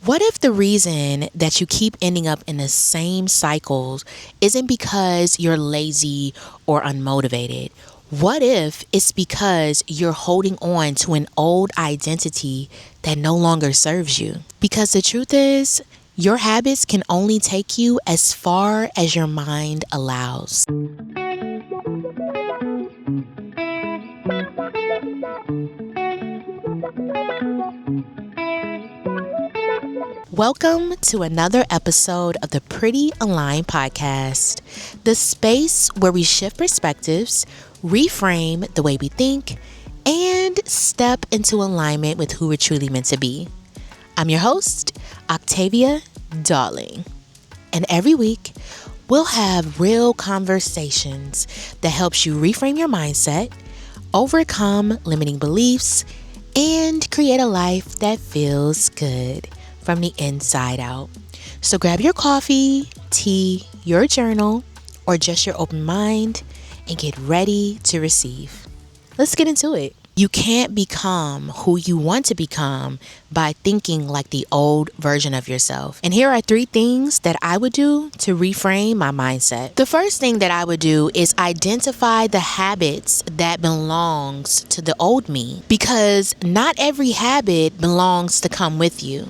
What if the reason that you keep ending up in the same cycles isn't because you're lazy or unmotivated? What if it's because you're holding on to an old identity that no longer serves you? Because the truth is, your habits can only take you as far as your mind allows. Welcome to another episode of the Pretty Aligned Podcast, the space where we shift perspectives, reframe the way we think, and step into alignment with who we're truly meant to be. I'm your host, Octavia Darling, and every week we'll have real conversations that helps you reframe your mindset, overcome limiting beliefs, and create a life that feels good from the inside out. So grab your coffee, tea, your journal, or just your open mind and get ready to receive. Let's get into it. You can't become who you want to become by thinking like the old version of yourself. And here are 3 things that I would do to reframe my mindset. The first thing that I would do is identify the habits that belongs to the old me, because not every habit belongs to come with you.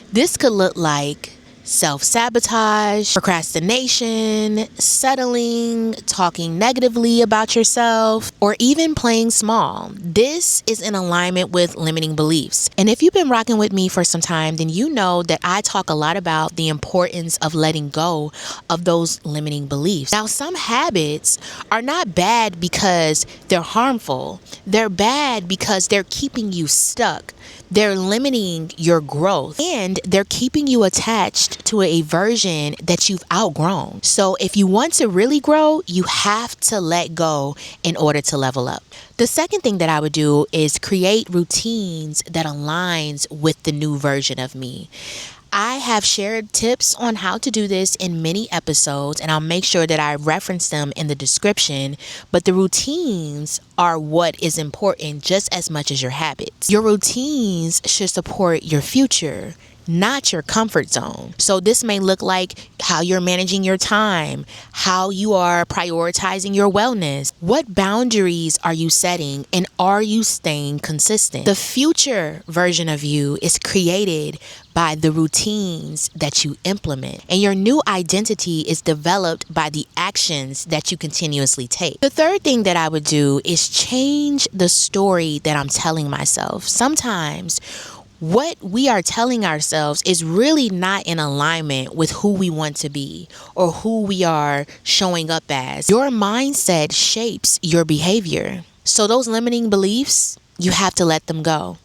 This could look like self-sabotage, procrastination, settling, talking negatively about yourself, or even playing small. This is in alignment with limiting beliefs. And if you've been rocking with me for some time, then you know that I talk a lot about the importance of letting go of those limiting beliefs. Now, some habits are not bad because they're harmful. They're bad because they're keeping you stuck. They're limiting your growth, and they're keeping you attached to a version that you've outgrown. So if you want to really grow, you have to let go in order to level up. The second thing that I would do is create routines that aligns with the new version of me. I have shared tips on how to do this in many episodes, and I'll make sure that I reference them in the description. But the routines are what is important just as much as your habits. Your routines should support your future, not your comfort zone. So this may look like how you're managing your time, how you are prioritizing your wellness, what boundaries are you setting, and are you staying consistent? The future version of you is created by the routines that you implement, and your new identity is developed by the actions that you continuously take. The third thing that I would do is change the story that I'm telling myself. Sometimes what we are telling ourselves is really not in alignment with who we want to be or who we are showing up as. Your mindset shapes your behavior. So those limiting beliefs, you have to let them go,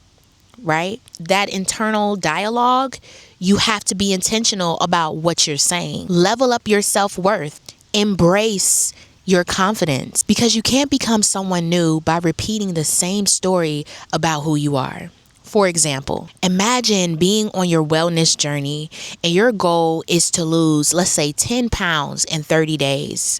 right? That internal dialogue, you have to be intentional about what you're saying. Level up your self-worth. Embrace your confidence, because you can't become someone new by repeating the same story about who you are. For example, imagine being on your wellness journey and your goal is to lose, let's say, 10 pounds in 30 days.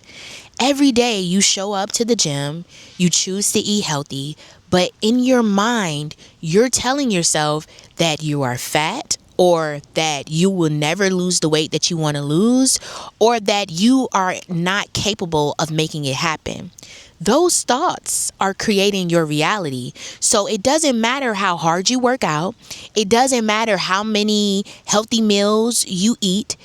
Every day you show up to the gym, you choose to eat healthy, but in your mind, you're telling yourself that you are fat, or that you will never lose the weight that you want to lose, or that you are not capable of making it happen. Those thoughts are creating your reality. So it doesn't matter how hard you work out. It doesn't matter how many healthy meals you eat.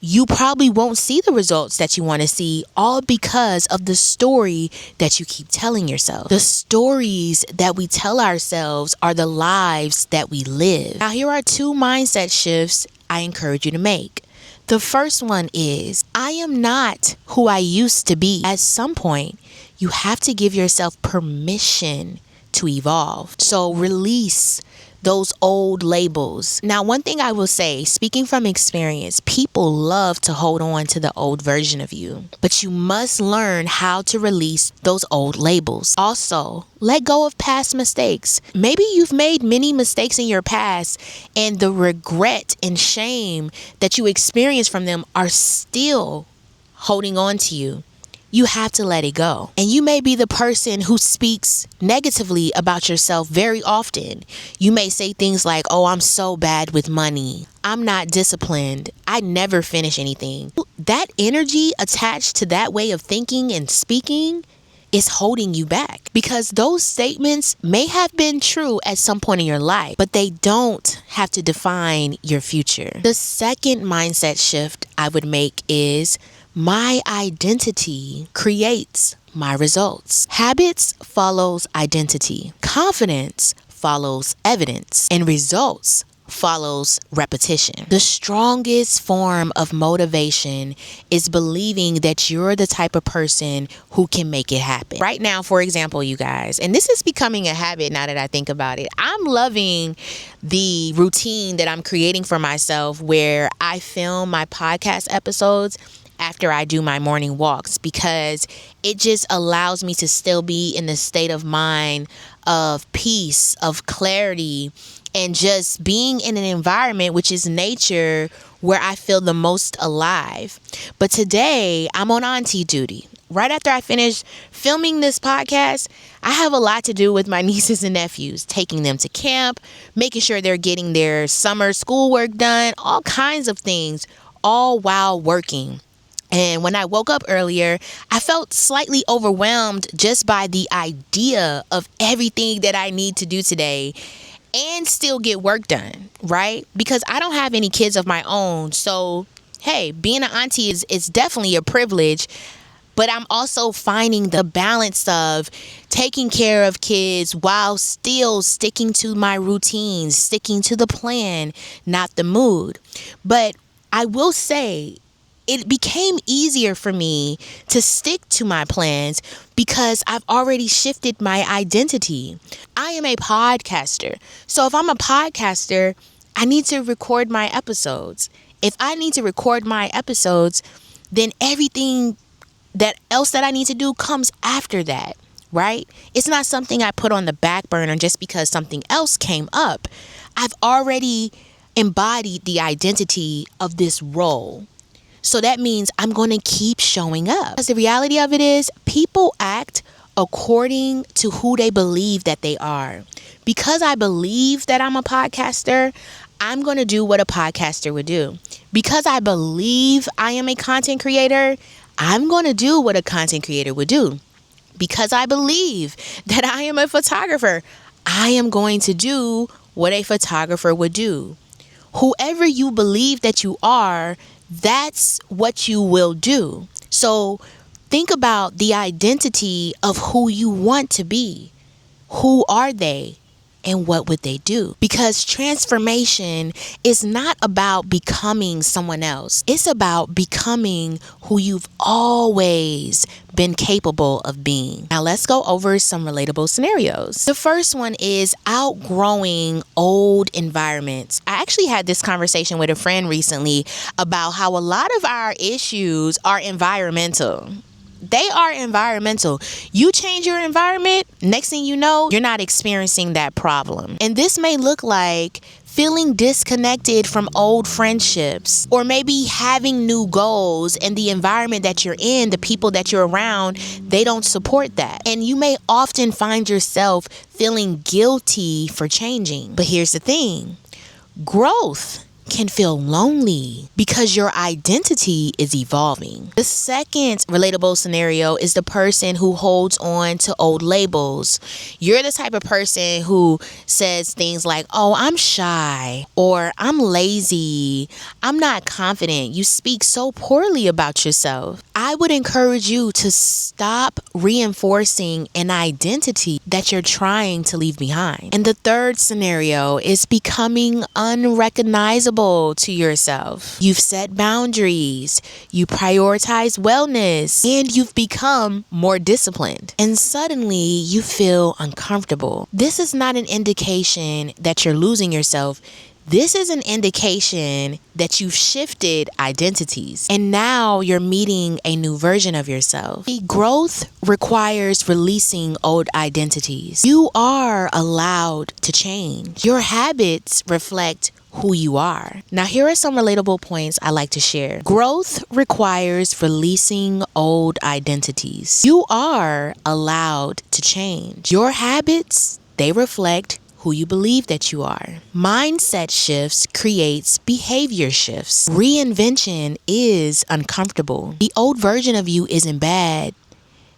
You probably won't see the results that you want to see, all because of the story that you keep telling yourself. The stories that we tell ourselves are the lives that we live. Now, here are 2 mindset shifts I encourage you to make. The first one is, I am not who I used to be. At some point, you have to give yourself permission to evolve. So release those old labels. Now, one thing I will say, speaking from experience, people love to hold on to the old version of you, but you must learn how to release those old labels. Also, let go of past mistakes. Maybe you've made many mistakes in your past, and the regret and shame that you experience from them are still holding on to you. you have to let it go. And you may be the person who speaks negatively about yourself very often. You may say things like, oh, I'm so bad with money. I'm not disciplined. I never finish anything. That energy attached to that way of thinking and speaking is holding you back, because those statements may have been true at some point in your life, but they don't have to define your future. The second mindset shift I would make is my identity creates my results. Habits follows identity. Confidence follows evidence, and results follows repetition. The strongest form of motivation is believing that you're the type of person who can make it happen. Right now, for example, you guys, and this is becoming a habit now that I think about it, I'm loving the routine that I'm creating for myself where I film my podcast episodes after I do my morning walks, because it just allows me to still be in the state of mind of peace, of clarity, and just being in an environment, which is nature, where I feel the most alive. But today I'm on auntie duty. Right after I finish filming this podcast, I have a lot to do with my nieces and nephews, taking them to camp, making sure they're getting their summer schoolwork done, all kinds of things, all while working. And when I woke up earlier, I felt slightly overwhelmed just by the idea of everything that I need to do today and still get work done, right? Because I don't have any kids of my own. So, hey, being an auntie is definitely a privilege. But I'm also finding the balance of taking care of kids while still sticking to my routines, sticking to the plan, not the mood. But I will say, it became easier for me to stick to my plans because I've already shifted my identity. I am a podcaster. So if I'm a podcaster, I need to record my episodes. If I need to record my episodes, then everything that else that I need to do comes after that, right? It's not something I put on the back burner just because something else came up. I've already embodied the identity of this role. So that means I'm going to keep showing up. Because the reality of it is, people act according to who they believe that they are. Because I believe that I'm a podcaster, I'm going to do what a podcaster would do. Because I believe I am a content creator, I'm going to do what a content creator would do. Because I believe that I am a photographer, I am going to do what a photographer would do. Whoever you believe that you are, that's what you will do. So think about the identity of who you want to be. Who are they? And what would they do? Because transformation is not about becoming someone else. It's about becoming who you've always been capable of being. Now let's go over some relatable scenarios. The first one is outgrowing old environments. I actually had this conversation with a friend recently about how a lot of our issues are environmental. They are environmental. You change your environment, next thing you know, you're not experiencing that problem. And this may look like feeling disconnected from old friendships, or maybe having new goals, and the environment that you're in, the people that you're around, they don't support that. And you may often find yourself feeling guilty for changing. But here's the thing, growth can feel lonely because your identity is evolving. The second relatable scenario is the person who holds on to old labels. You're the type of person who says things like, oh, I'm shy, or I'm lazy, I'm not confident. You speak so poorly about yourself. I would encourage you to stop reinforcing an identity that you're trying to leave behind. And the third scenario is becoming unrecognizable to yourself. You've set boundaries, you prioritize wellness, and you've become more disciplined. And suddenly you feel uncomfortable. This is not an indication that you're losing yourself. This is an indication that you've shifted identities and now you're meeting a new version of yourself. The growth requires releasing old identities. You are allowed to change. Your habits reflect who you are. Now, here are some relatable points I like to share. Growth requires releasing old identities. You are allowed to change. Your habits, they reflect who you believe that you are. Mindset shifts creates behavior shifts. Reinvention is uncomfortable. The old version of you isn't bad.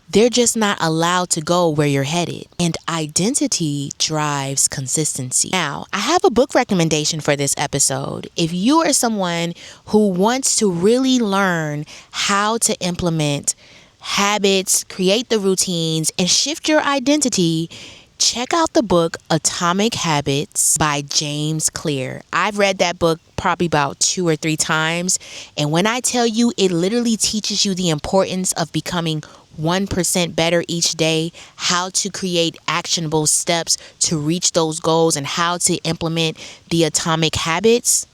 They're just not allowed to go where you're headed. And identity drives consistency. Now, I have a book recommendation for this episode. If you are someone who wants to really learn how to implement habits, create the routines, and shift your identity, check out the book Atomic Habits by James Clear. I've read that book probably about 2 or 3 times. And when I tell you, it literally teaches you the importance of becoming 1% better each day, how to create actionable steps to reach those goals, and how to implement the atomic habits.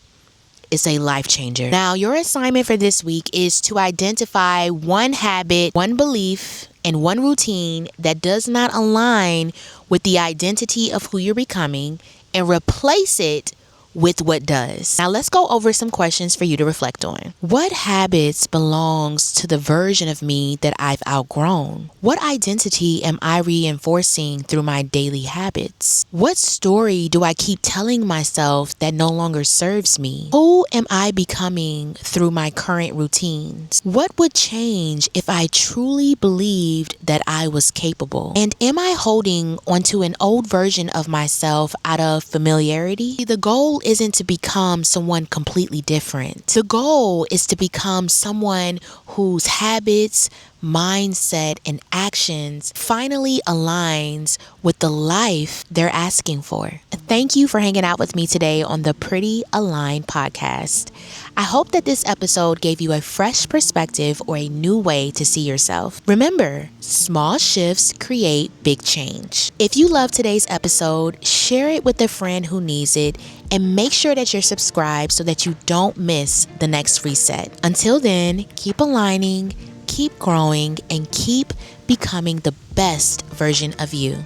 It's a life changer. Now, your assignment for this week is to identify one habit, one belief, and one routine that does not align with the identity of who you're becoming, and replace it with what does. Now, let's go over some questions for you to reflect on. What habits belongs to the version of me that I've outgrown? What identity am I reinforcing through my daily habits? What story do I keep telling myself that no longer serves me? Who am I becoming through my current routines? What would change if I truly believed that I was capable? And am I holding onto an old version of myself out of familiarity? The goal isn't to become someone completely different. The goal is to become someone whose habits, mindset, and actions finally aligns with the life they're asking for. Thank you for hanging out with me today on the Pretty Aligned podcast. I hope that this episode gave you a fresh perspective or a new way to see yourself. Remember, small shifts create big change. If you love today's episode, share it with a friend who needs it, and make sure that you're subscribed so that you don't miss the next reset. Until then, keep aligning, keep growing, and keep becoming the best version of you.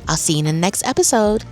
I'll see you in the next episode.